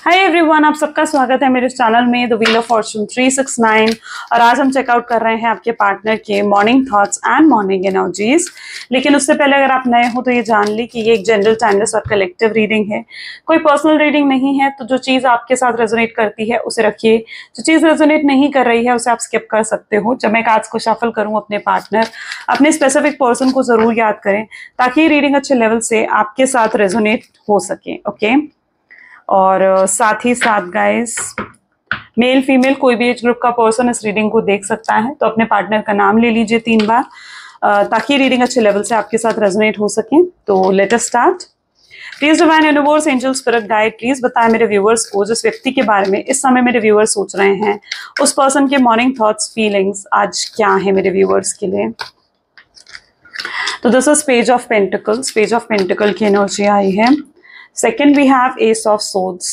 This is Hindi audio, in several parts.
हाय एवरीवन, आप सबका स्वागत है मेरे चैनल में द व्हील ऑफ फॉर्चून 369। और आज हम चेकआउट कर रहे हैं आपके पार्टनर के morning thoughts and morning energies. लेकिन उससे पहले अगर आप नए हो तो ये जान ली कि ये एक जनरल, टाइमलेस और कलेक्टिव रीडिंग है, कोई पर्सनल रीडिंग नहीं है। तो जो चीज़ आपके साथ रेजोनेट करती है उसे रखिए, जो चीज़ रेजोनेट नहीं कर रही है उसे आप स्किप कर सकते हो। जब मैं कार्ड्स को शफल करूँ, अपने पार्टनर, अपने स्पेसिफिक पर्सन को जरूर याद करें ताकि ये रीडिंग अच्छे लेवल से आपके साथ रेजोनेट हो सके। ओके, और साथ ही साथ गाइस, मेल फीमेल कोई भी एज ग्रुप का पर्सन इस रीडिंग को देख सकता है। तो अपने पार्टनर का नाम ले लीजिए 3 बार ताकि रीडिंग अच्छे लेवल से आपके साथ रेजोनेट हो सके। तो let us start. Please divine universe, angel, spirit guide, please बताएं मेरे व्यूअर्स को, जिस व्यक्ति के बारे में इस समय मेरे व्यूअर्स सोच रहे हैं, उस पर्सन के मॉर्निंग थॉट्स, फीलिंग्स आज क्या है मेरे व्यूअर्स के लिए। तो this is page of pentacles. Page of pentacle की एनर्जी आई है। Second, we have Ace of Swords.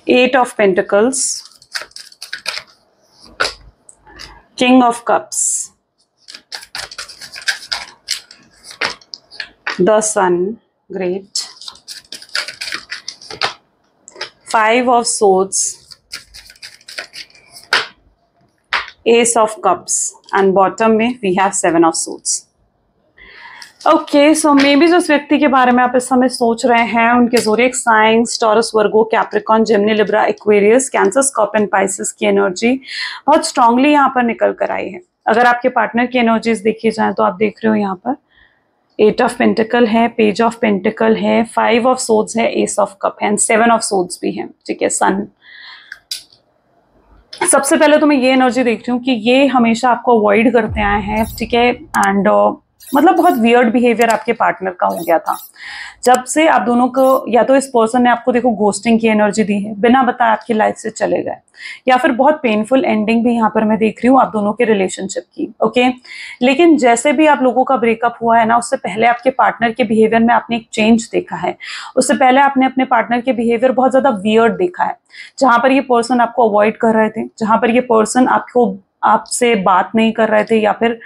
Eight of Pentacles. King of Cups. The Sun. Great. Five of Swords. Ace of Cups. And bottom में we have 7 of suits. Okay, so maybe जिस व्यक्ति के बारे में आप इस समय सोच रहे हैं उनके zodiac science Taurus, Virgo, Capricorn, Gemini, Libra, Aquarius, Cancer, Scorpion, Pisces की एनर्जी बहुत स्ट्रांगली यहाँ पर निकल कर आई है। अगर आपके पार्टनर की एनर्जीज देखी जाए तो आप देख रहे हो यहाँ पर 8 ऑफ पेंटिकल है, पेज ऑफ पेंटिकल है, 5 ऑफ सोड्स है, एस ऑफ कप है एंड 7 ऑफ सोड्स भी है। ठीक है, सन। सबसे पहले तो मैं ये एनर्जी देख रही हूँ कि ये हमेशा आपको अवॉइड करते आए हैं। ठीक है, एंड मतलब बहुत वियर्ड बिहेवियर आपके पार्टनर का हो गया था जब से आप दोनों को, या तो इस पर्सन ने आपको देखो घोस्टिंग की एनर्जी दी है, बिना बताए आपकी लाइफ से चले गए, या फिर बहुत पेनफुल एंडिंग भी यहाँ पर मैं देख रही हूँ आप दोनों के रिलेशनशिप की। ओके, लेकिन जैसे भी आप लोगों का ब्रेकअप हुआ है ना, उससे पहले आपके पार्टनर के बिहेवियर में आपने एक चेंज देखा है। उससे पहले आपने अपने पार्टनर के बिहेवियर बहुत ज्यादा वियर्ड देखा है, जहां पर ये पर्सन आपको अवॉइड कर रहे थे, जहां पर ये पर्सन आपसे बात नहीं कर रहे थे, या फिर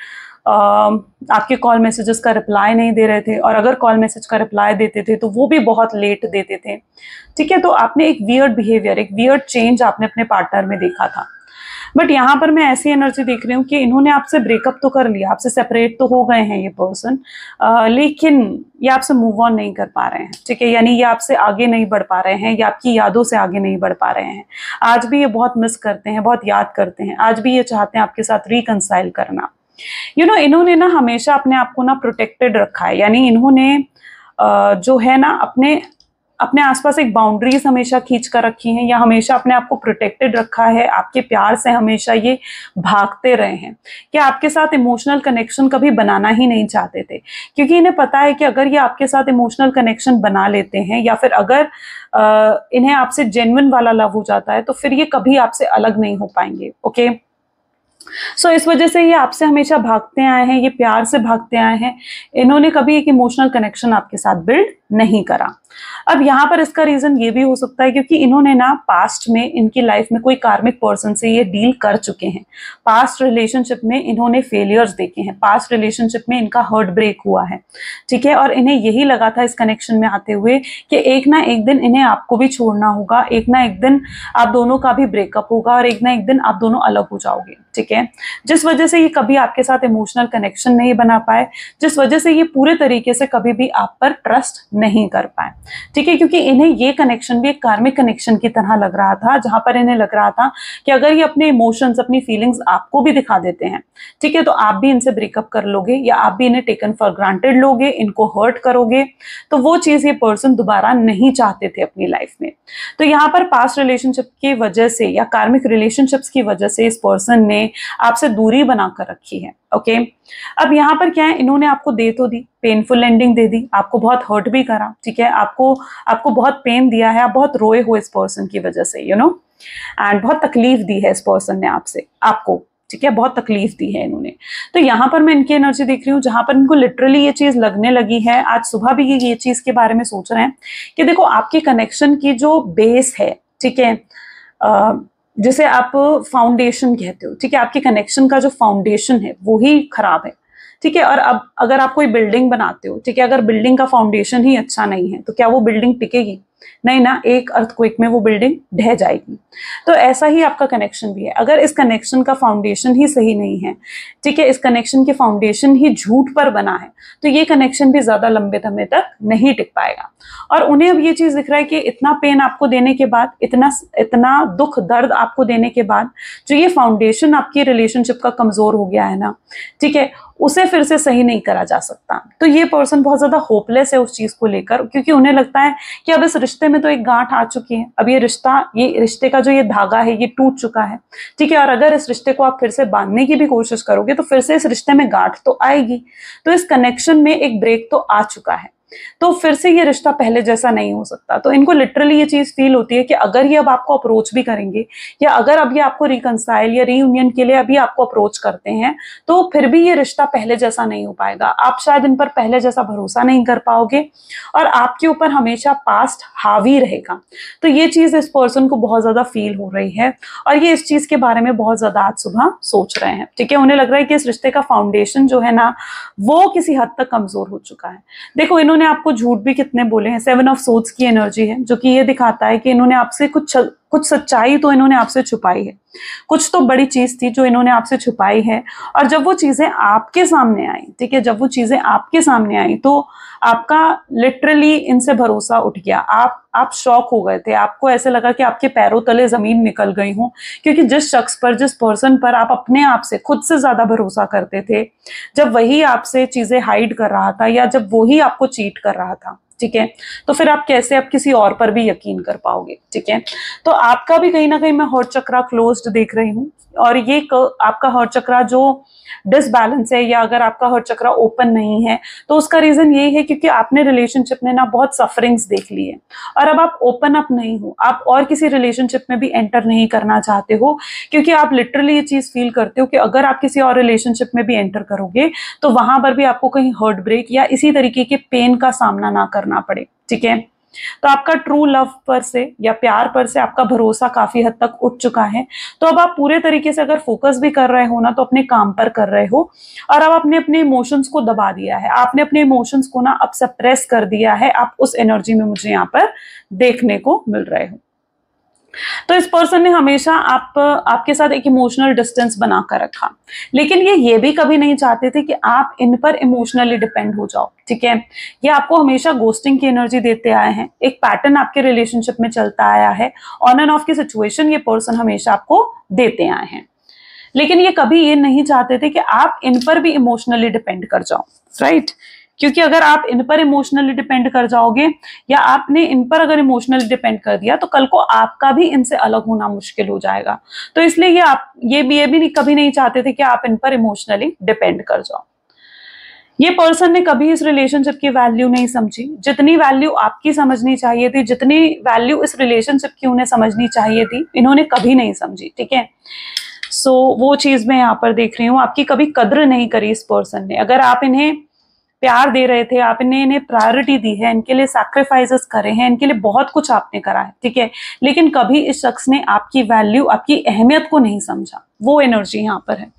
आपके कॉल मैसेजेस का रिप्लाई नहीं दे रहे थे, और अगर कॉल मैसेज का रिप्लाई देते थे तो वो भी बहुत लेट देते थे। ठीक है, तो आपने एक वियर्ड बिहेवियर, एक वियर्ड चेंज आपने अपने पार्टनर में देखा था। बट यहाँ पर मैं ऐसी एनर्जी देख रही हूँ कि इन्होंने आपसे ब्रेकअप तो कर लिया, आपसे सेपरेट तो हो गए हैं ये पर्सन, लेकिन ये आपसे मूव ऑन नहीं कर पा रहे हैं। ठीक है, यानी ये आपसे आगे नहीं बढ़ पा रहे हैं, या आपकी यादों से आगे नहीं बढ़ पा रहे हैं। आज भी ये बहुत मिस करते हैं, बहुत याद करते हैं, आज भी ये चाहते हैं आपके साथ रिकंसाइल करना। इन्होंने ना हमेशा अपने आप को ना प्रोटेक्टेड रखा है, यानी इन्होंने जो है ना अपने आसपास एक बाउंड्रीज हमेशा खींच कर रखी हैं, या हमेशा अपने आप को प्रोटेक्टेड रखा है। आपके प्यार से हमेशा ये भागते रहे हैं कि आपके साथ इमोशनल कनेक्शन कभी बनाना ही नहीं चाहते थे, क्योंकि इन्हें पता है कि अगर ये आपके साथ इमोशनल कनेक्शन बना लेते हैं, या फिर अगर इन्हें आपसे जेन्युइन वाला लव हो जाता है, तो फिर ये कभी आपसे अलग नहीं हो पाएंगे। ओके, सो इस वजह से ये आपसे हमेशा भागते आए हैं, ये प्यार से भागते आए हैं। इन्होंने कभी एक इमोशनल कनेक्शन आपके साथ बिल्ड नहीं करा। अब यहाँ पर इसका रीजन ये भी हो सकता है क्योंकि इन्होंने ना पास्ट में इनकी लाइफ में कोई कार्मिक पर्सन से ये डील कर चुके हैं। पास्ट रिलेशनशिप में इन्होंने फेलियर्स देखे हैं, पास्ट रिलेशनशिप में इनका हर्ट ब्रेक हुआ है। ठीक है, और इन्हें यही लगा था इस कनेक्शन में आते हुए कि एक ना एक दिन इन्हें आपको भी छोड़ना होगा, एक ना एक दिन आप दोनों का भी ब्रेकअप होगा, और एक ना एक दिन आप दोनों अलग हो जाओगे। ठीक है, जिस वजह से ये कभी आपके साथ इमोशनल कनेक्शन नहीं बना पाए, जिस वजह से ये पूरे तरीके से कभी भी आप पर ट्रस्ट नहीं कर पाए। ठीक है, क्योंकि इन्हें ये कनेक्शन भी एक कार्मिक कनेक्शन की तरह लग रहा था, जहां पर इन्हें लग रहा था कि अगर ये अपने इमोशंस, अपनी फीलिंग्स आपको भी दिखा देते हैं, ठीक है, तो आप भी इनसे ब्रेकअप कर लोगे, या आप भी इन्हें टेकन फॉर ग्रांटेड लोगे, इनको हर्ट करोगे। तो वो चीज ये पर्सन दोबारा नहीं चाहते थे अपनी लाइफ में। तो यहाँ पर पास्ट रिलेशनशिप की वजह से, या कार्मिक रिलेशनशिप्स की वजह से इस पर्सन ने आपसे दूरी बनाकर रखी है। ओके, अब यहाँ पर क्या है, इन्होंने आपको दे तो दी, पेनफुल एंडिंग दे दी, आपको बहुत हर्ट भी करा। ठीक है, आपको बहुत पेन दिया है, आप बहुत रोए हो इस पर्सन की वजह से, एंड बहुत तकलीफ दी है इस पर्सन ने आपको। ठीक है, बहुत तकलीफ दी है इन्होंने। तो यहाँ पर मैं इनकी एनर्जी देख रही हूँ जहां पर इनको लिटरली ये चीज लगने लगी है, आज सुबह भी ये चीज के बारे में सोच रहे हैं कि देखो आपके कनेक्शन की जो बेस है, ठीक है, जिसे आप फाउंडेशन कहते हो, ठीक है, आपके कनेक्शन का जो फाउंडेशन है वो ही खराब है। ठीक है। और अब अगर आप कोई बिल्डिंग बनाते हो, ठीक है, अगर बिल्डिंग का फाउंडेशन ही अच्छा नहीं है तो क्या वो बिल्डिंग टिकेगी? नहीं ना, एक अर्थक्वेक में वो बिल्डिंग ढह जाएगी। तो ऐसा ही आपका कनेक्शन भी है। अगर इस कनेक्शन का फाउंडेशन ही सही नहीं है, ठीक है, इस कनेक्शन के फाउंडेशन ही झूठ पर बना है, तो ये कनेक्शन भी ज्यादा लंबे समय तक नहीं टिक पाएगा। और उन्हें अब ये चीज दिख रहा है कि इतना पेन आपको देने के बाद, इतना इतना दुख दर्द आपको देने के बाद, जो ये फाउंडेशन आपकी रिलेशनशिप का कमजोर हो गया है ना, ठीक है, उसे फिर से सही नहीं करा जा सकता। तो ये पर्सन बहुत ज्यादा होपलेस है उस चीज को लेकर, क्योंकि उन्हें लगता है कि अब इस रिश्ते में तो एक गांठ आ चुकी है, अब ये रिश्ते का जो ये धागा है ये टूट चुका है, ठीक है। और अगर इस रिश्ते को आप फिर से बांधने की भी कोशिश करोगे तो फिर से इस रिश्ते में गांठ तो आएगी। तो इस कनेक्शन में एक ब्रेक तो आ चुका है, तो फिर से ये रिश्ता पहले जैसा नहीं हो सकता। तो इनको लिटरली ये चीज फील होती है कि अगर ये अब आपको अप्रोच भी करेंगे, या अगर अब ये आपको रिकंसाइल या रीयूनियन के लिए अभी आपको अप्रोच करते हैं, तो फिर भी ये रिश्ता पहले जैसा नहीं हो पाएगा। आप शायद इन पर पहले जैसा भरोसा नहीं कर पाओगे, और आपके ऊपर हमेशा पास्ट हावी रहेगा। तो ये चीज इस पर्सन को बहुत ज्यादा फील हो रही है, और ये इस चीज के बारे में बहुत ज्यादा आज सुबह सोच रहे हैं, ठीक है। उन्हें लग रहा है कि इस रिश्ते का फाउंडेशन जो है ना, वो किसी हद तक कमजोर हो चुका है। देखो, इन्होंने आपको झूठ भी कितने बोले हैं। 7 ऑफ सोर्ड्स की एनर्जी है, जो कि ये दिखाता है कि इन्होंने आपसे कुछ सच्चाई तो इन्होंने आपसे छुपाई है, कुछ तो बड़ी चीज थी जो इन्होंने आपसे छुपाई है। और जब वो चीजें आपके सामने आई, ठीक है, जब वो चीजें आपके सामने आई, तो आपका लिटरली इनसे भरोसा उठ गया। आप शॉक हो गए थे, आपको ऐसे लगा कि आपके पैरों तले जमीन निकल गई हो, क्योंकि जिस शख्स पर, जिस पर्सन पर आप अपने आप से खुद से ज्यादा भरोसा करते थे, जब वही आपसे चीजें हाइड कर रहा था, या जब वही आपको चीट कर रहा था, ठीक है, तो फिर आप कैसे अब किसी और पर भी यकीन कर पाओगे, ठीक है। तो आपका भी कहीं ना कहीं मैं हर्ट चक्रा क्लोज्ड देख रही हूँ, और ये आपका हर्ट चक्रा जो डिसबैलेंस है, या अगर आपका हर्ट चक्रा ओपन नहीं है, तो उसका रीजन यही है क्योंकि आपने रिलेशनशिप में ना बहुत सफरिंग्स देख ली है, और अब आप ओपन अप नहीं हो, आप और किसी रिलेशनशिप में भी एंटर नहीं करना चाहते हो, क्योंकि आप लिटरली ये चीज फील करते हो कि अगर आप किसी और रिलेशनशिप में भी एंटर करोगे तो वहां पर भी आपको कहीं हर्ट ब्रेक या इसी तरीके के पेन का सामना ना करना पड़े, ठीक है। तो आपका ट्रू लव पर से या प्यार पर से आपका भरोसा काफी हद तक उठ चुका है। तो अब आप पूरे तरीके से अगर फोकस भी कर रहे हो ना, तो अपने काम पर कर रहे हो, और अब आपने अपने इमोशंस को दबा दिया है, आपने अपने इमोशंस को ना अब सप्रेस कर दिया है। आप उस एनर्जी में मुझे यहाँ पर देखने को मिल रहे हो। तो इस पर्सन ने हमेशा आपके साथ एक इमोशनल डिस्टेंस बनाकर रखा, लेकिन ये भी कभी नहीं चाहते थे कि आप इन पर इमोशनली डिपेंड हो जाओ, ठीक है। ये आपको हमेशा गोस्टिंग की एनर्जी देते आए हैं, एक पैटर्न आपके रिलेशनशिप में चलता आया है, ऑन एंड ऑफ की सिचुएशन ये पर्सन हमेशा आपको देते आए हैं, लेकिन ये कभी ये नहीं चाहते थे कि आप इन पर भी इमोशनली डिपेंड कर जाओ, राइट। क्योंकि अगर आप इन पर इमोशनली डिपेंड कर जाओगे, या आपने इन पर अगर इमोशनली डिपेंड कर दिया, तो कल को आपका भी इनसे अलग होना मुश्किल हो जाएगा। तो इसलिए ये भी कभी नहीं चाहते थे कि आप इन पर इमोशनली डिपेंड कर जाओ। ये पर्सन ने कभी इस रिलेशनशिप की वैल्यू नहीं समझी, जितनी वैल्यू आपकी समझनी चाहिए थी, जितनी वैल्यू इस रिलेशनशिप की उन्हें समझनी चाहिए थी, इन्होंने कभी नहीं समझी, ठीक है। सो वो चीज मैं यहाँ पर देख रही हूँ, आपकी कभी कद्र नहीं करी इस पर्सन ने। अगर आप इन्हें प्यार दे रहे थे, आपने इन्हें प्रायोरिटी दी है, इनके लिए सैक्रिफाइसेस करे हैं, इनके लिए बहुत कुछ आपने करा है, ठीक है, लेकिन कभी इस शख्स ने आपकी वैल्यू, आपकी अहमियत को नहीं समझा। वो एनर्जी यहाँ पर है।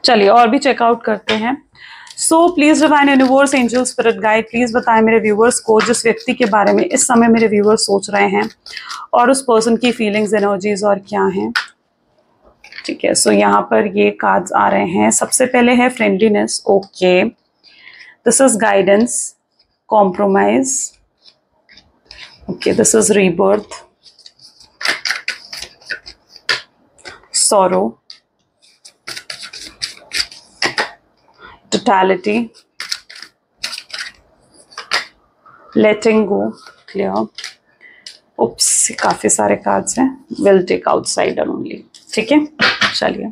चलिए और भी चेकआउट करते हैं। So please divine universe, angel, spirit guide, please बताएं मेरे व्यूवर्स को जिस व्यक्ति के बारे में इस समय मेरे व्यूवर्स सोच रहे हैं, और उस पर्सन की फीलिंग्स, एनर्जीज और क्या हैं, ठीक है। सो यहाँ पर ये कार्ड्स आ रहे हैं। सबसे पहले है friendliness, okay, this is guidance, compromise, okay, this is rebirth, sorrow, totality, letting go, clear, उप्स काफी सारे कार्ड्स हैं, विल टेक आउटसाइडर ओनली, ठीक है। चलिए,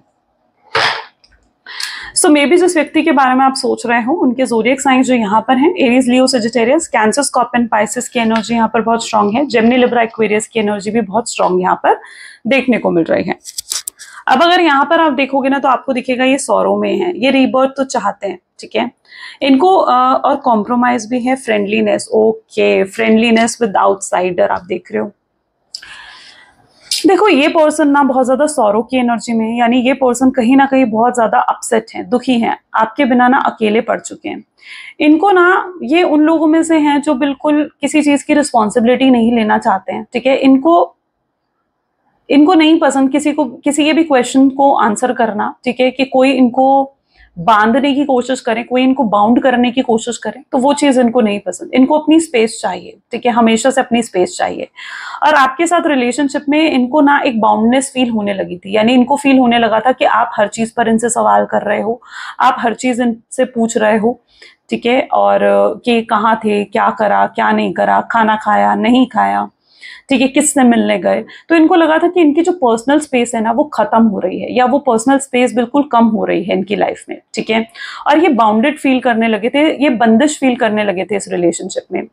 सो मे बी जिस व्यक्ति के बारे में आप सोच रहे हो उनके ज़ोडिएक साइंस जो यहाँ पर हैं, एरीज, लियो, सजिटेरियस, कैंसर, स्कॉर्पियन, पाइसेस की एनर्जी यहाँ पर बहुत स्ट्रांग है, जेमिनी, लिब्रा, एक्वेरियस की एनर्जी भी बहुत स्ट्रांग यहाँ पर देखने को मिल रही है। अब अगर यहाँ पर आप देखोगे ना, तो आपको दिखेगा ये सौरों में है, ये रीबर्थ तो चाहते हैं, ठीक है, इनको और कॉम्प्रोमाइज भी है, friendliness, okay, friendliness with outsider आप देख रहे हो। देखो ये पर्सन ना बहुत ज्यादा सौरो की एनर्जी में है, यानी ये पर्सन कहीं ना कहीं बहुत ज्यादा अपसेट है, दुखी है, आपके बिना ना अकेले पड़ चुके हैं। इनको ना, ये उन लोगों में से हैं जो बिल्कुल किसी चीज की रिस्पॉन्सिबिलिटी नहीं लेना चाहते हैं, ठीक है। इनको इनको नहीं पसंद किसी को, किसी के भी क्वेश्चन को आंसर करना, ठीक है, कि कोई इनको बांधने की कोशिश करे, कोई इनको बाउंड करने की कोशिश करे, तो वो चीज इनको नहीं पसंद। इनको अपनी स्पेस चाहिए, ठीक है, हमेशा से अपनी स्पेस चाहिए। और आपके साथ रिलेशनशिप में इनको ना एक बाउंडनेस फील होने लगी थी, यानी इनको फील होने लगा था कि आप हर चीज पर इनसे सवाल कर रहे हो, आप हर चीज इनसे पूछ रहे हो, ठीक है, और कि कहाँ थे, क्या करा, क्या नहीं करा, खाना खाया नहीं खाया, ठीक है, किससे मिलने गए। तो इनको लगा था कि इनकी जो पर्सनल स्पेस है ना वो खत्म हो रही है, या वो पर्सनल स्पेस बिल्कुल कम हो रही है इनकी लाइफ में, ठीक है। और ये बाउंडेड फील करने लगे थे, ये बंदिश फील करने लगे थे इस रिलेशनशिप में,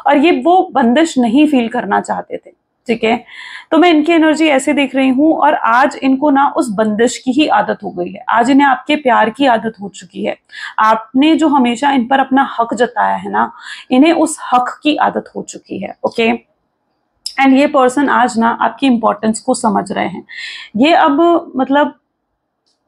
और ये वो बंदिश नहीं फील करना चाहते थे, ठीक है। तो मैं इनकी एनर्जी ऐसे देख रही हूं, और आज इनको ना उस बंदिश की ही आदत हो गई है। आज इन्हें आपके प्यार की आदत हो चुकी है। आपने जो हमेशा इन पर अपना हक जताया है ना, इन्हें उस हक की आदत हो चुकी है, ओके। एंड ये पर्सन आज ना आपकी इंपॉर्टेंस को समझ रहे हैं। ये अब मतलब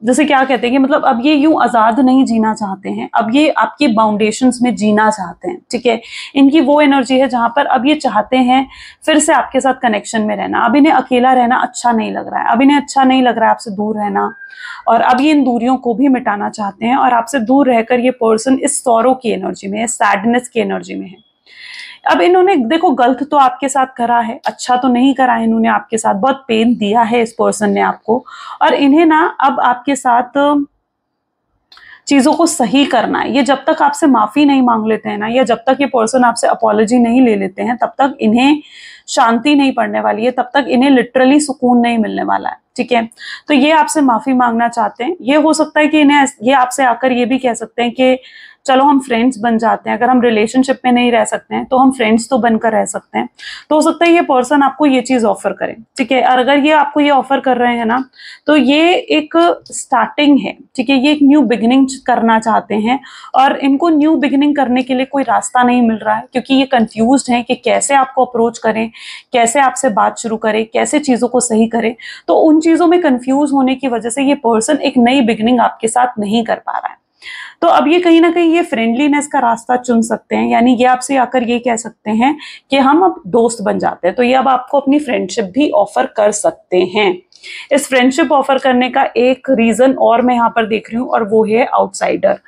जैसे क्या कहते हैं कि मतलब अब ये यूं आजाद नहीं जीना चाहते हैं, अब ये आपकी बाउंडेशंस में जीना चाहते हैं, ठीक है। इनकी वो एनर्जी है जहां पर अब ये चाहते हैं फिर से आपके साथ कनेक्शन में रहना। अब इन्हें अकेला रहना अच्छा नहीं लग रहा है, अब इन्हें अच्छा नहीं लग रहा है आपसे दूर रहना, और अब ये इन दूरियों को भी मिटाना चाहते हैं। और आपसे दूर रहकर ये पर्सन इस सौरो की एनर्जी में है, सैडनेस की एनर्जी में है। अब इन्होंने देखो गलत तो आपके साथ करा है, अच्छा तो नहीं करा है इन्होंने आपके साथ, बहुत पेन दिया है इस पर्सन ने आपको, और इन्हें ना अब आपके साथ चीजों को सही करना है। ये जब तक आपसे माफी नहीं मांग लेते हैं ना, या जब तक ये पर्सन आपसे अपॉलॉजी नहीं ले लेते हैं, तब तक इन्हें शांति नहीं पड़ने वाली है, तब तक इन्हें लिटरली सुकून नहीं मिलने वाला है, ठीक है। तो ये आपसे माफी मांगना चाहते हैं। ये हो सकता है कि इन्हें ये आपसे आकर ये भी कह सकते हैं कि चलो हम फ्रेंड्स बन जाते हैं, अगर हम रिलेशनशिप में नहीं रह सकते हैं तो हम फ्रेंड्स तो बनकर रह सकते हैं। तो हो सकता है ये पर्सन आपको ये चीज ऑफर करें, ठीक है। और अगर ये आपको ये ऑफर कर रहे हैं ना, तो ये एक स्टार्टिंग है, ठीक है, ये एक न्यू बिगिनिंग करना चाहते हैं, और इनको न्यू बिगिनिंग करने के लिए कोई रास्ता नहीं मिल रहा है, क्योंकि ये कंफ्यूज्ड हैं कि कैसे आपको अप्रोच करें, कैसे आपसे बात शुरू करें, कैसे चीजों को सही करें। तो उन चीजों में कंफ्यूज होने की वजह से ये पर्सन एक नई बिगिनिंग आपके साथ नहीं कर पा रहा है। तो अब ये कहीं ना कहीं ये फ्रेंडलीनेस का रास्ता चुन सकते हैं, यानी ये आपसे आकर ये कह सकते हैं कि हम अब दोस्त बन जाते हैं। तो ये अब आपको अपनी फ्रेंडशिप भी ऑफर कर सकते हैं। इस फ्रेंडशिप ऑफर करने का एक रीजन और मैं यहाँ पर देख रही हूँ, और वो है आउटसाइडर।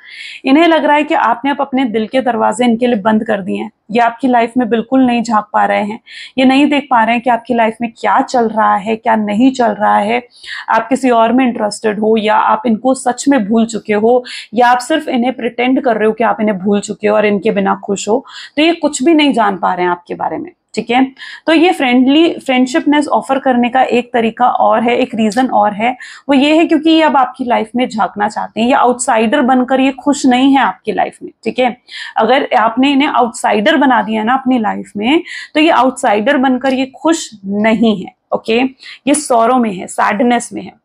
इन्हें लग रहा है कि आपने अब अपने दिल के दरवाजे इनके लिए बंद कर दिए हैं। ये आपकी लाइफ में बिल्कुल नहीं झांक पा रहे हैं, ये नहीं देख पा रहे हैं कि आपकी लाइफ में क्या चल रहा है, क्या नहीं चल रहा है। आप किसी और में इंटरेस्टेड हो, या आप इनको सच में भूल चुके हो, या आप सिर्फ इन्हें प्रिटेंड कर रहे हो कि आप इन्हें भूल चुके हो और इनके बिना खुश हो। तो ये कुछ भी नहीं जान पा रहे हैं आपके बारे में, ठीक है। तो ये फ्रेंडशिपनेस ऑफर करने का एक तरीका और है, एक रीजन और है, वो ये है क्योंकि ये अब आपकी लाइफ में झांकना चाहते हैं। ये आउटसाइडर बनकर ये खुश नहीं है आपकी लाइफ में, ठीक है। अगर आपने इन्हें आउटसाइडर बना दिया ना अपनी लाइफ में, तो ये आउटसाइडर बनकर ये खुश नहीं है, ओके। ये सौरों में है, सैडनेस में है।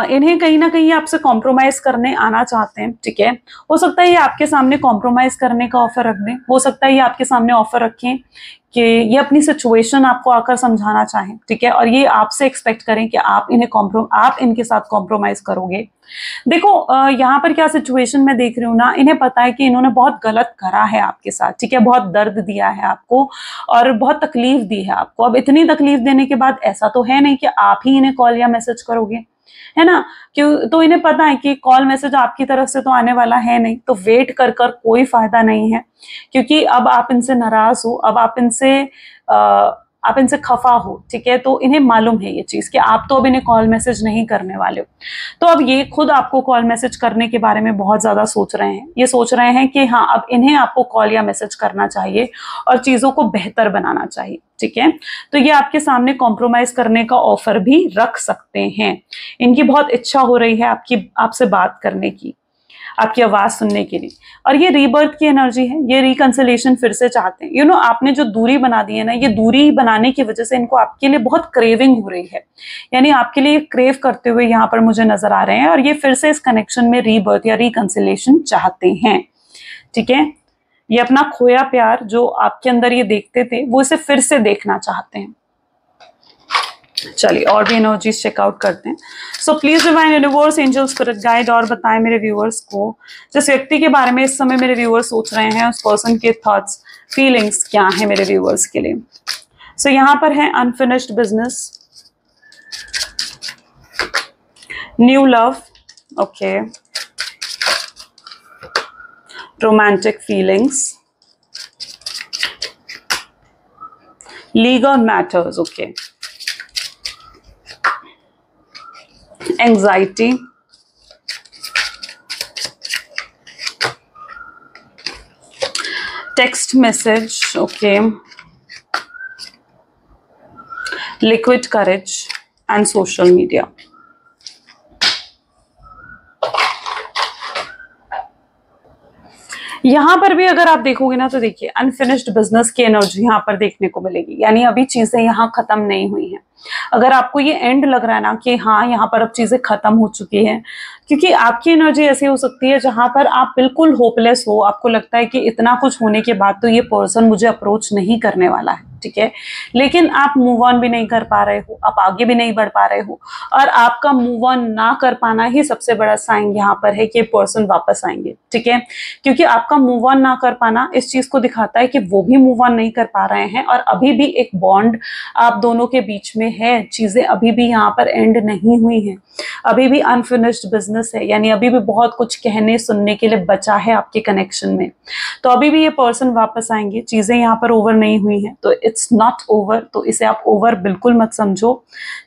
इन्हें कहीं ना कहीं आपसे कॉम्प्रोमाइज करने आना चाहते हैं, ठीक है। हो सकता है ये आपके सामने कॉम्प्रोमाइज करने का ऑफर रख दें, हो सकता है ये आपके सामने ऑफर रखें कि ये अपनी सिचुएशन आपको आकर समझाना चाहें, ठीक है, और ये आपसे एक्सपेक्ट करें कि आप आप इनके साथ कॉम्प्रोमाइज करोगे। देखो यहाँ पर क्या सिचुएशन में देख रही हूँ ना, इन्हें पता है कि इन्होंने बहुत गलत करा है आपके साथ, ठीक है, बहुत दर्द दिया है आपको और बहुत तकलीफ दी है आपको। अब इतनी तकलीफ देने के बाद ऐसा तो है नहीं कि आप ही इन्हें कॉल या मैसेज करोगे, है ना। क्यों? तो इन्हें पता है कि कॉल मैसेज आपकी तरफ से तो आने वाला है नहीं, तो वेट कर कर कोई फायदा नहीं है, क्योंकि अब आप इनसे नाराज हो, अब आप इनसे खफा हो, ठीक है। तो इन्हें मालूम है ये चीज कि आप तो अब इन्हें कॉल मैसेज नहीं करने वाले हो। तो अब ये खुद आपको कॉल मैसेज करने के बारे में बहुत ज्यादा सोच रहे हैं। ये सोच रहे हैं कि हाँ, अब इन्हें आपको कॉल या मैसेज करना चाहिए और चीजों को बेहतर बनाना चाहिए, ठीक है। तो ये आपके सामने कॉम्प्रोमाइज करने का ऑफर भी रख सकते हैं। इनकी बहुत इच्छा हो रही है आपसे बात करने की, आपकी आवाज सुनने के लिए। और ये रीबर्थ की एनर्जी है, ये रिकंसिलेशन फिर से चाहते हैं। आपने जो दूरी बना दी है ना, ये दूरी बनाने की वजह से इनको आपके लिए बहुत क्रेविंग हो रही है, यानी आपके लिए क्रेव करते हुए यहाँ पर मुझे नजर आ रहे हैं, और ये फिर से इस कनेक्शन में रीबर्थ या रिकंसिलेशन चाहते हैं, ठीक है। ये अपना खोया प्यार जो आपके अंदर ये देखते थे, वो इसे फिर से देखना चाहते हैं। चलिए और भी एनर्जीज चेकआउट करते हैं। So please divine universe, angel, spirit guide और बताएं मेरे व्यूअर्स को जिस व्यक्ति के बारे में इस समय मेरे व्यूअर्स सोच रहे हैं, उस पर्सन के थॉट्स, फीलिंग्स क्या है मेरे व्यूअर्स के लिए। सो यहाँ पर है unfinished business, new love, okay, romantic feelings, legal matters, okay, anxiety, text message, okay, liquid courage and social media. यहां पर भी अगर आप देखोगे ना तो देखिए अनफिनिश्ड बिजनेस की एनर्जी यहां पर देखने को मिलेगी, यानी अभी चीजें यहां खत्म नहीं हुई हैं। अगर आपको ये एंड लग रहा है ना कि हाँ यहाँ पर अब चीजें खत्म हो चुकी हैं, क्योंकि आपकी एनर्जी ऐसी हो सकती है जहां पर आप बिल्कुल होपलेस हो, आपको लगता है कि इतना कुछ होने के बाद तो ये पर्सन मुझे अप्रोच नहीं करने वाला है, ठीक है, लेकिन आप मूव ऑन भी नहीं कर पा रहे हो, आप आगे भी नहीं बढ़ पा रहे हो, और आपका मूव ऑन ना कर पाना ही सबसे बड़ा साइन यहाँ पर है कि पर्सन वापस आएंगे, ठीक है, क्योंकि आपका मूव ऑन ना कर पाना इस चीज को दिखाता है कि वो भी मूव ऑन नहीं कर पा रहे हैं और अभी भी एक बॉन्ड आप दोनों के बीच में है, चीजें अभी भी यहाँ पर एंड नहीं हुई हैं, अभी भी अनफिनिश्ड बिजनेस है, यानी अभी भी बहुत कुछ कहने सुनने के लिए बचा है आपके कनेक्शन में। तो अभी भी ये पर्सन वापस आएंगे, चीजें यहाँ पर ओवर नहीं हुई हैं, तो इट्स नॉट ओवर, तो इसे आप ओवर बिल्कुल मत समझो,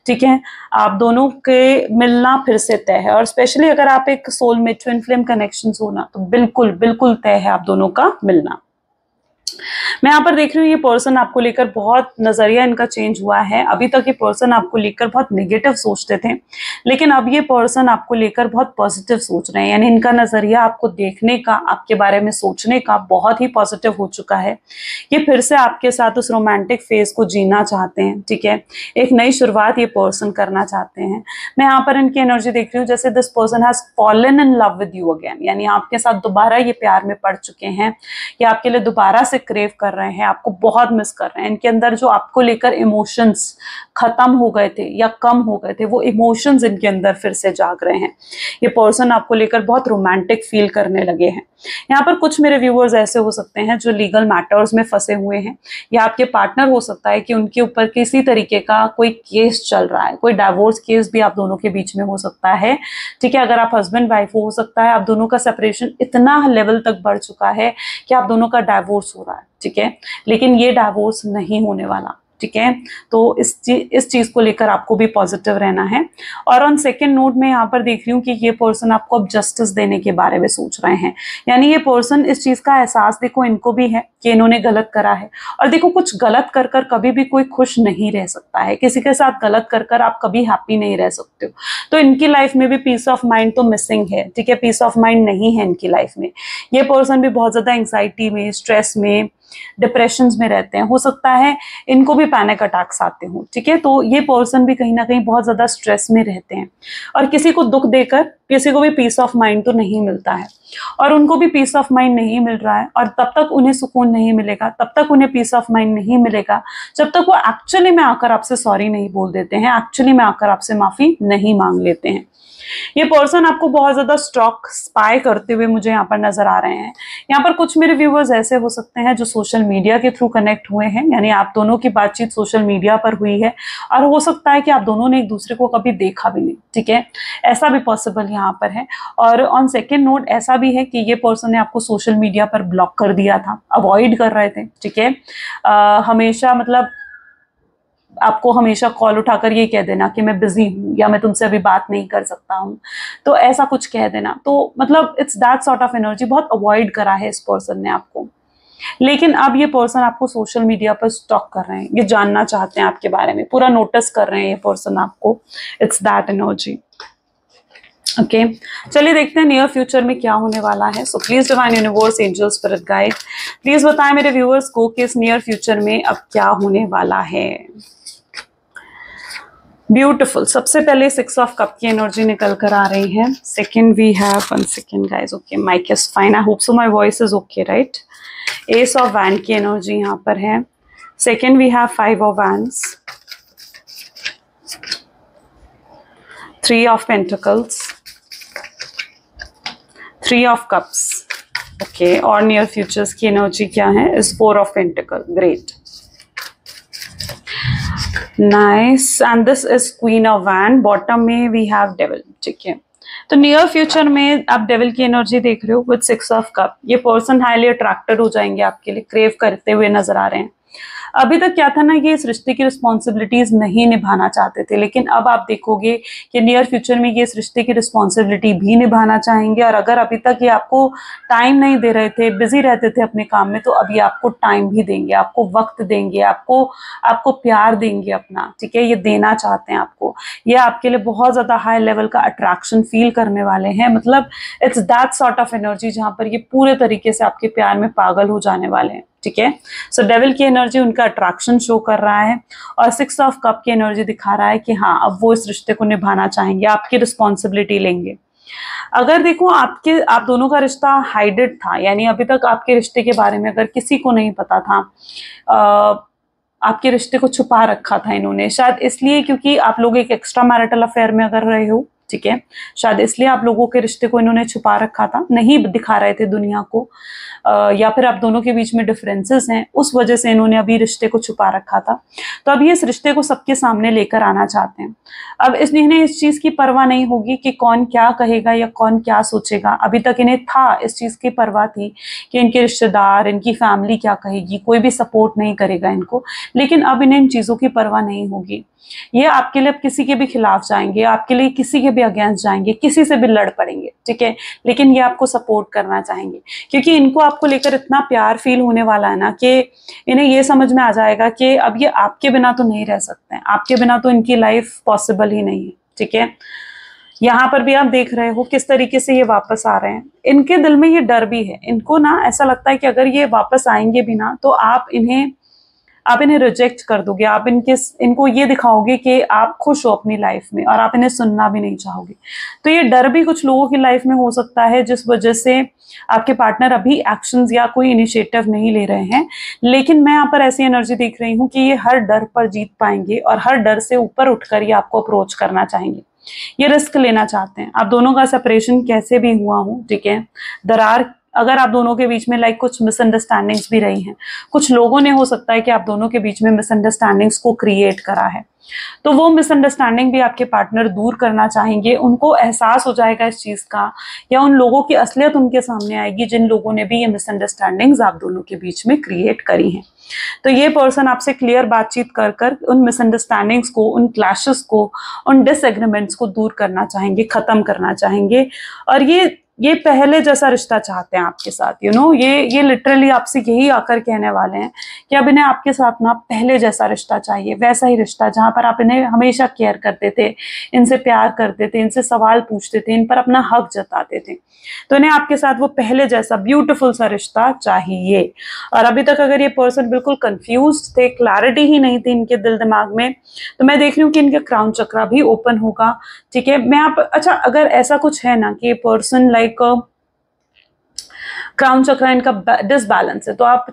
ठीक है। आप दोनों के मिलना फिर से तय है, और स्पेशली अगर आप एक सोलमेट ट्विन फ्लेम कनेक्शन हो ना, तो बिल्कुल बिल्कुल तय है आप दोनों का मिलना। मैं यहाँ पर देख रही हूँ ये पर्सन आपको लेकर बहुत नजरिया इनका चेंज हुआ है। अभी तक ये पर्सन आपको लेकर बहुत नेगेटिव सोचते थे, लेकिन अब ये पर्सन आपको लेकर बहुत पॉजिटिव सोच रहे हैं, यानी इनका नजरिया आपको देखने का, आपके बारे में सोचने का बहुत ही पॉजिटिव हो चुका है। ये फिर से आपके साथ उस रोमांटिक फेज को जीना चाहते हैं, ठीक है, एक नई शुरुआत ये पर्सन करना चाहते हैं। मैं यहाँ पर इनकी एनर्जी देख रही हूँ जैसे this person has fallen in love with you again, यानी आपके साथ दोबारा ये प्यार में पड़ चुके हैं, या आपके लिए दोबारा से क्रेव कर रहे हैं, आपको बहुत मिस कर रहे हैं। इनके अंदर जो आपको लेकर इमोशंस खत्म हो गए थे या कम हो गए थे, वो इमोशंस इनके अंदर फिर से जाग रहे हैं। ये पर्सन आपको लेकर बहुत रोमांटिक फील करने लगे हैं। यहाँ पर कुछ मेरे व्यूअर्स ऐसे हो सकते हैं जो लीगल मैटर्स में फंसे हुए हैं, या आपके पार्टनर हो सकता है कि उनके ऊपर किसी तरीके का कोई केस चल रहा है, कोई डाइवोर्स केस भी आप दोनों के बीच में हो सकता है, ठीक है। अगर आप हस्बैंड वाइफ हो सकता है आप दोनों का सेपरेशन इतना लेवल तक बढ़ चुका है कि आप दोनों का डाइवोर्स हो रहा है, ठीक है, लेकिन ये डाइवोर्स नहीं होने वाला, ठीक है। तो इस चीज को लेकर आपको भी पॉजिटिव रहना है। और ऑन सेकेंड नोट में यहाँ पर देख रही हूँ कि ये पर्सन आपको अब जस्टिस देने के बारे में सोच रहे हैं, यानी ये पर्सन इस चीज का एहसास देखो इनको भी है कि इन्होंने गलत करा है। और देखो कुछ गलत कर कर कभी भी कोई खुश नहीं रह सकता है, किसी के साथ गलत कर कर आप कभी हैप्पी नहीं रह सकते हो। तो इनकी लाइफ में भी पीस ऑफ माइंड तो मिसिंग है, ठीक है, पीस ऑफ माइंड नहीं है इनकी लाइफ में। ये पर्सन भी बहुत ज्यादा एंग्जाइटी में, स्ट्रेस में, डिप्रेशन में रहते हैं। हो सकता है इनको भी पैनिक अटैक्स आते हो, ठीक है। तो ये पर्सन भी कहीं ना कहीं बहुत ज्यादा स्ट्रेस में रहते हैं, और किसी को दुख देकर किसी को भी पीस ऑफ माइंड तो नहीं मिलता है, और उनको भी पीस ऑफ माइंड नहीं मिल रहा है। और तब तक उन्हें सुकून नहीं मिलेगा, तब तक उन्हें पीस ऑफ माइंड नहीं मिलेगा जब तक वो एक्चुअली में आकर आपसे सॉरी नहीं बोल देते हैं, एक्चुअली में आकर आपसे माफी नहीं मांग लेते हैं। ये पर्सन आपको बहुत ज्यादा स्टॉक स्पाई करते हुए मुझे यहाँ पर नजर आ रहे हैं। यहाँ पर कुछ मेरे व्यूअर्स ऐसे हो सकते हैं जो सोशल मीडिया के थ्रू कनेक्ट हुए हैं, यानी आप दोनों की बातचीत सोशल मीडिया पर हुई है, और हो सकता है कि आप दोनों ने एक दूसरे को कभी देखा भी नहीं, ठीक है, ऐसा भी पॉसिबल यहाँ पर है। और ऑन सेकेंड नोट ऐसा भी है कि ये पर्सन ने आपको सोशल मीडिया पर ब्लॉक कर दिया था, अवॉइड कर रहे थे, ठीक है, हमेशा मतलब आपको हमेशा कॉल उठाकर ये कह देना कि मैं बिजी हूँ या मैं तुमसे अभी बात नहीं कर सकता हूँ, तो ऐसा कुछ कह देना। तो मतलब it's that sort of energy, बहुत अवॉइड करा है इस पर्सन ने आपको। लेकिन अब ये पर्सन आपको सोशल मीडिया पर स्टॉक कर रहे हैं, ये जानना चाहते हैं आपके बारे में, पूरा नोटिस कर रहे हैं ये पर्सन आपको। It's that energy, okay. चलिए देखते हैं नियर फ्यूचर में क्या होने वाला है। So please divine universe, angel, spirit guide, please बताएं मेरे व्यूअर्स को कि इस नियर फ्यूचर में अब क्या होने वाला है। ब्यूटिफुल। सबसे पहले 6 ऑफ कप की एनर्जी निकल कर आ रही है। Second we have 1 second guys, okay, mic is fine, I hope so my voice is okay, right. Ace of wand की एनर्जी यहाँ पर है। Second we have 5 of wands, 3 of pentacles, 3 of cups. Okay, और नियर फ्यूचर्स की एनर्जी क्या है इस 4 of pentacle. Great, nice. And this is queen of wand, bottom में वी हैव डेविल। ठीक है, तो नियर फ्यूचर में आप डेविल की एनर्जी देख रहे हो विद 6 ऑफ कप। ये पर्सन हाईली अट्रैक्टेड हो जाएंगे आपके लिए, क्रेव करते हुए नजर आ रहे हैं। अभी तक क्या था ना, ये इस रिश्ते की रिस्पॉन्सिबिलिटीज नहीं निभाना चाहते थे, लेकिन अब आप देखोगे कि नियर फ्यूचर में ये इस रिश्ते की रिस्पॉन्सिबिलिटी भी निभाना चाहेंगे। और अगर अभी तक ये आपको टाइम नहीं दे रहे थे, बिजी रहते थे अपने काम में, तो अभी आपको टाइम भी देंगे, आपको वक्त देंगे, आपको प्यार देंगे अपना। ठीक है, ये देना चाहते हैं आपको। ये आपके लिए बहुत ज्यादा हाई लेवल का अट्रैक्शन फील करने वाले हैं। मतलब it's that sort of energy जहां पर ये पूरे तरीके से आपके प्यार में पागल हो जाने वाले हैं। ठीक है, सो डेविल की एनर्जी उनका अट्रैक्शन शो कर रहा है, और 6 ऑफ कप की एनर्जी दिखा रहा है कि हाँ, अब वो इस रिश्ते को निभाना चाहेंगे, आपकी रिस्पॉन्सिबिलिटी लेंगे। अगर देखो आप दोनों का रिश्ता हाइडेड था, यानी अभी तक आपके रिश्ते के बारे में अगर किसी को नहीं पता था, आपके रिश्ते को छुपा रखा था इन्होंने, शायद इसलिए क्योंकि आप लोग एक एक्स्ट्रा मैरिटल अफेयर में अगर रहे हो। ठीक है, शायद इसलिए आप लोगों के रिश्ते को इन्होंने छुपा रखा था, नहीं दिखा रहे थे दुनिया को, या फिर आप दोनों के बीच में डिफरेंसेस हैं, उस वजह से इन्होंने अभी रिश्ते को छुपा रखा था। तो अभी इस रिश्ते को सबके सामने लेकर आना चाहते हैं। अब इन्हें इस चीज की परवाह नहीं होगी कि कौन क्या कहेगा या कौन क्या सोचेगा। अभी तक इन्हें था, इस चीज की परवाह थी कि इनके रिश्तेदार, इनकी फैमिली क्या कहेगी, कोई भी सपोर्ट नहीं करेगा इनको, लेकिन अब इन्हें इन चीजों की परवाह नहीं होगी। ये आपके लिए किसी के भी खिलाफ जाएंगे, आपके लिए किसी के भी अगेंस्ट जाएंगे, किसी से भी लड़ पड़ेंगे। ठीक है, लेकिन ये आपको सपोर्ट करना चाहेंगे, क्योंकि इनको आपको लेकर इतना प्यार फील होने वाला है ना कि इन्हें ये समझ में आ जाएगा कि अब ये आपके बिना तो नहीं रह सकते हैं, आपके बिना तो इनकी लाइफ पॉसिबल ही नहीं है। ठीक है, यहाँ पर भी आप देख रहे हो किस तरीके से ये वापस आ रहे हैं। इनके दिल में ये डर भी है, इनको ना ऐसा लगता है कि अगर ये वापस आएंगे भी ना, तो आप इन्हें रिजेक्ट कर दोगे, आप इनको ये दिखाओगे कि आप खुश हो अपनी लाइफ में, और आप इन्हें सुनना भी नहीं चाहोगे। तो ये डर भी कुछ लोगों की लाइफ में हो सकता है, जिस वजह से आपके पार्टनर अभी एक्शंस या कोई इनिशिएटिव नहीं ले रहे हैं। लेकिन मैं यहाँ पर ऐसी एनर्जी देख रही हूँ कि ये हर डर पर जीत पाएंगे, और हर डर से ऊपर उठकर ये आपको अप्रोच करना चाहेंगे। ये रिस्क लेना चाहते हैं। आप दोनों का सेपरेशन कैसे भी हुआ हो, ठीक है, दरार अगर आप दोनों के बीच में कुछ मिसअंडरस्टैंडिंग्स भी रही हैं, कुछ लोगों ने हो सकता है कि आप दोनों के बीच में मिसअंडरस्टैंडिंग्स को क्रिएट करा है, तो वो मिसअंडरस्टैंडिंग भी आपके पार्टनर दूर करना चाहेंगे। उनको एहसास हो जाएगा इस चीज का, या उन लोगों की असलियत उनके सामने आएगी जिन लोगों ने भी ये मिसअंडरस्टैंडिंग्स आप दोनों के बीच में क्रिएट करी हैं। तो ये पर्सन आपसे क्लियर बातचीत कर कर उन मिसअंडरस्टैंडिंग्स को, उन क्लैशेस को, उन डिसएग्रीमेंट्स को दूर करना चाहेंगे, खत्म करना चाहेंगे। और ये पहले जैसा रिश्ता चाहते हैं आपके साथ। ये लिटरली आपसे यही आकर कहने वाले हैं कि अब इन्हें आपके साथ ना पहले जैसा रिश्ता चाहिए, वैसा ही रिश्ता जहां पर आप इन्हें हमेशा केयर करते थे, इनसे प्यार करते थे, इनसे सवाल पूछते थे, इन पर अपना हक जताते थे। तो इन्हें आपके साथ वो पहले जैसा ब्यूटीफुल सा रिश्ता चाहिए। और अभी तक अगर ये पर्सन बिल्कुल कंफ्यूज्ड थे, क्लैरिटी ही नहीं थी इनके दिल दिमाग में, तो मैं देख रही हूँ कि इनका क्राउन चक्रा भी ओपन होगा। ठीक है, मैं आप अच्छा, अगर ऐसा कुछ है ना कि पर्सन क्राउन चक्रा इनका डिसबैलेंस है, तो आप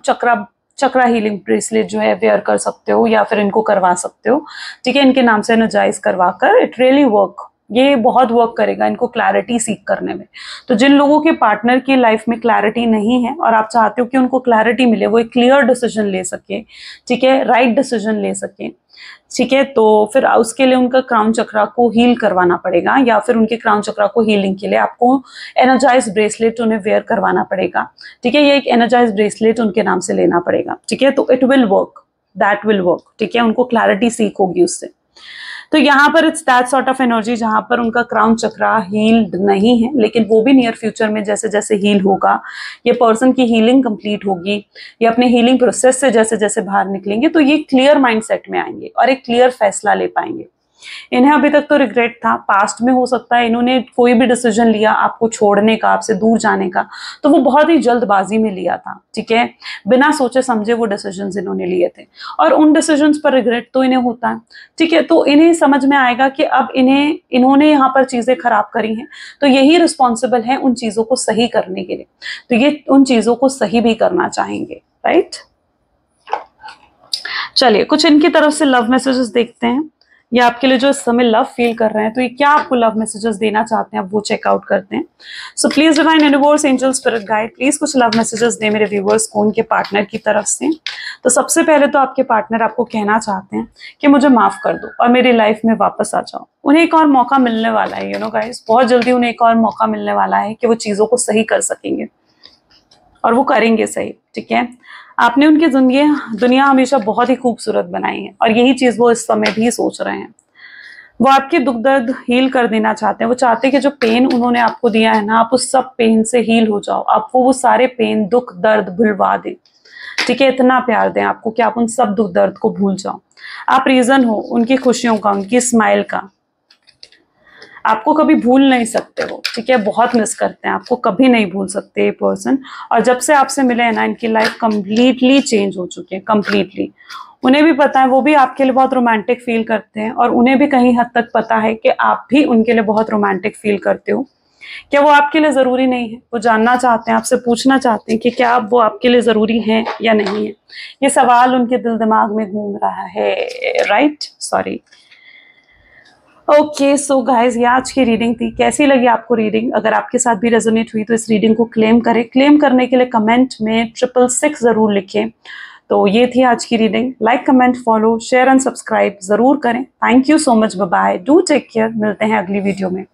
चक्रा हीलिंग ब्रेसलेट जो है वेयर कर सकते हो, या फिर इनको करवा सकते हो। ठीक है, इनके नाम से एनर्जाइज करवा कर, इट रियली वर्क, ये बहुत वर्क करेगा इनको क्लैरिटी सीख करने में। तो जिन लोगों के पार्टनर की लाइफ में क्लैरिटी नहीं है और आप चाहते हो कि उनको क्लैरिटी मिले, वो एक क्लियर डिसीजन ले सके, ठीक है, राइट डिसीजन ले सके, ठीक है, तो फिर उसके लिए उनका क्राउन चक्रा को हील करवाना पड़ेगा, या फिर उनके क्राउन चक्रा को हीलिंग के लिए आपको एनर्जाइज ब्रेसलेट उन्हें वेयर करवाना पड़ेगा। ठीक है, ये एक एनर्जाइज ब्रेसलेट उनके नाम से लेना पड़ेगा। ठीक है, तो it will work, that will work. ठीक है, उनको क्लैरिटी सीख होगी उससे। तो यहाँ पर it's that sort of energy जहां पर उनका क्राउन चक्रा हील्ड नहीं है, लेकिन वो भी नियर फ्यूचर में जैसे जैसे हील होगा, ये पर्सन की हीलिंग कंप्लीट होगी, ये अपने हीलिंग प्रोसेस से जैसे जैसे बाहर निकलेंगे, तो ये क्लियर माइंडसेट में आएंगे और एक क्लियर फैसला ले पाएंगे। इन्हें अभी तक तो रिग्रेट था, पास्ट में हो सकता है इन्होंने कोई भी डिसीजन लिया आपको छोड़ने का, आपसे दूर जाने का, तो वो बहुत ही जल्दबाजी में लिया था। ठीक है, बिना सोचे समझे वो डिसीजंस इन्होंने लिए थे, और उन डिसीजंस पर रिग्रेट तो इन्हें होता है। ठीक है, तो इन्हें समझ में आएगा कि अब इन्होंने यहाँ पर चीजें खराब करी हैं, तो यही रिस्पॉन्सिबल है उन चीजों को सही करने के लिए, तो ये उन चीजों को सही भी करना चाहेंगे। राइट, चलिए कुछ इनकी तरफ से लव मैसेजेस देखते हैं ये आपके लिए जो इस समय लव फील कर रहे हैं, तो ये क्या आपको लव मैसेजेस देना चाहते हैं, आप वो चेकआउट करते हैं। So please divine universe, angel, spirit guide, please कुछ लव मैसेजेस दे मेरे व्यूवर्स को उनके पार्टनर की तरफ से। तो सबसे पहले तो आपके पार्टनर आपको कहना चाहते हैं कि मुझे माफ कर दो और मेरी लाइफ में वापस आ जाओ। उन्हें एक और मौका मिलने वाला है, यू नो गाइस, बहुत जल्दी उन्हें एक और मौका मिलने वाला है कि वो चीजों को सही कर सकेंगे और वो करेंगे सही, ठीक है। आपने उनकी दुनिया हमेशा बहुत ही खूबसूरत बनाई है और यही चीज वो इस समय भी सोच रहे हैं। वो आपके दुख दर्द हील कर देना चाहते हैं। वो चाहते हैं कि जो पेन उन्होंने आपको दिया है ना, आप उस सब पेन से हील हो जाओ, आप वो सारे पेन, दुख दर्द भुलवा दें, ठीक है। इतना प्यार दें आपको कि आप उन सब दुख दर्द को भूल जाओ। आप रीजन हो उनकी खुशियों का, उनकी स्माइल का। आपको कभी भूल नहीं सकते वो, ठीक है। बहुत मिस करते हैं आपको, कभी नहीं भूल सकते ये पर्सन। और जब से आपसे मिले हैं ना, इनकी लाइफ कंप्लीटली चेंज हो चुकी है, कंप्लीटली। उन्हें भी पता है, वो भी आपके लिए बहुत रोमांटिक फील करते हैं और उन्हें भी कहीं हद तक पता है कि आप भी उनके लिए बहुत रोमांटिक फील करते हो। क्या वो आपके लिए जरूरी नहीं है? वो जानना चाहते हैं, आपसे पूछना चाहते हैं कि क्या वो आपके लिए जरूरी हैं या नहीं है। ये सवाल उनके दिल दिमाग में घूम रहा है, right? Sorry. Okay, so guys, ये आज की रीडिंग थी। कैसी लगी आपको रीडिंग? अगर आपके साथ भी रेजोनेट हुई तो इस रीडिंग को क्लेम करें। क्लेम करने के लिए कमेंट में 666 जरूर लिखें। तो ये थी आज की reading. Like, comment, follow, share and subscribe जरूर करें। Thank you so much, bye bye, do take care. मिलते हैं अगली वीडियो में।